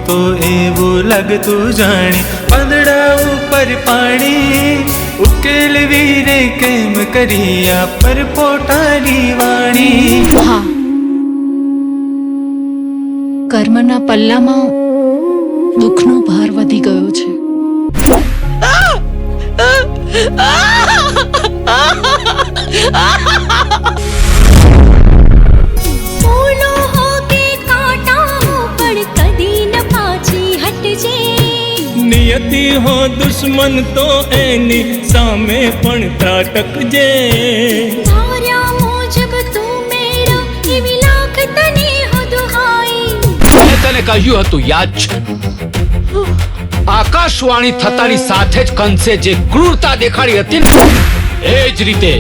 તો એવું લાગતું જાણે પાંદડા ઉપર પાણી ઉકેલવી રે કેમ કરી પર પોતાની વાણી. હા, કર્મના પલ્લામાં દુઃખનો ભાર વધી ગયો છે. फूलों हो के कांटा हो पर कदी न पाछी हटजे. નિયતિ હો દુશ્મન તો એની સામે પણ ત્રાટકજે. धार्या मुजब तू मेरा एवी लाख तने हो दुहाई. મેં તને કહ્યું હતું યાદ છે? આકાશવાણી થતાની સાથે જ કંસે જે ક્રૂરતા દેખાડી હતી ને, એ જ રીતે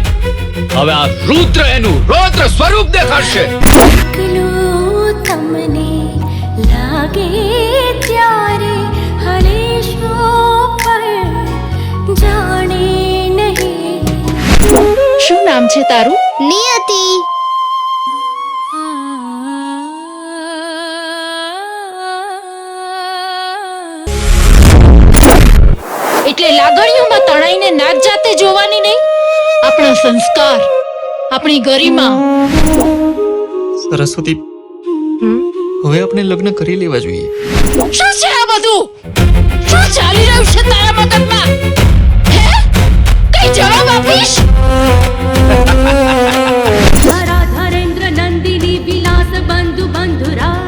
હવે આ રુદ્ર એનું રૌદ્ર સ્વરૂપ દેખાડશે. એકલો તમને લાગે ત્યારે હલેશો પર જાણે નહીં. શું નામ છે તારું? નિયતિ. એટલે લાગણીઓમાં તણાઈને નાત જાતે જોવાની નહીં. આપણા સંસ્કાર, આપણી ગરિમા. સરસ્વતી, હવે આપણે લગ્ન કરી લેવા જોઈએ. શું છે આ બધું? શું ચાલી રહ્યું છે તારા મગજમાં? હે, કઈ જવાબ આપીશ? ધરેન્દ્ર નંદિની વિલાસ બંધુ બંધુરા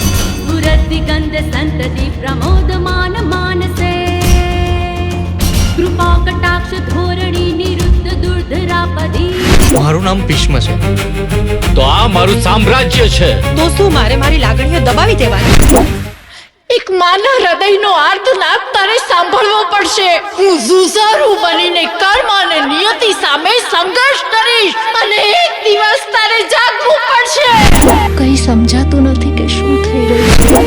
સ્ફુરતિ ગંધ સંતતિ પ્રમોદમાન માનસે કૃપા કટાક્ષ ધોરણી નિરુદ્ધ દુર્ધરાપદી. મારું નામ ભીષ્મ છે. તો આ મારું સામ્રાજ્ય છે. તો શું મારે મારી લાગણીઓ દબાવી દેવાની? એક માના હૃદયનો આર્તનાદ તારે સાંભળવો પડશે. હું ઝુઝારુ બનીને કર્મ અને નિયતિ સામે સંઘર્ષ કરીશ અને એક દિવસ તારે જાગવું પડશે. કઈ સમજાતું નથી કે શું થઈ રહ્યું છે.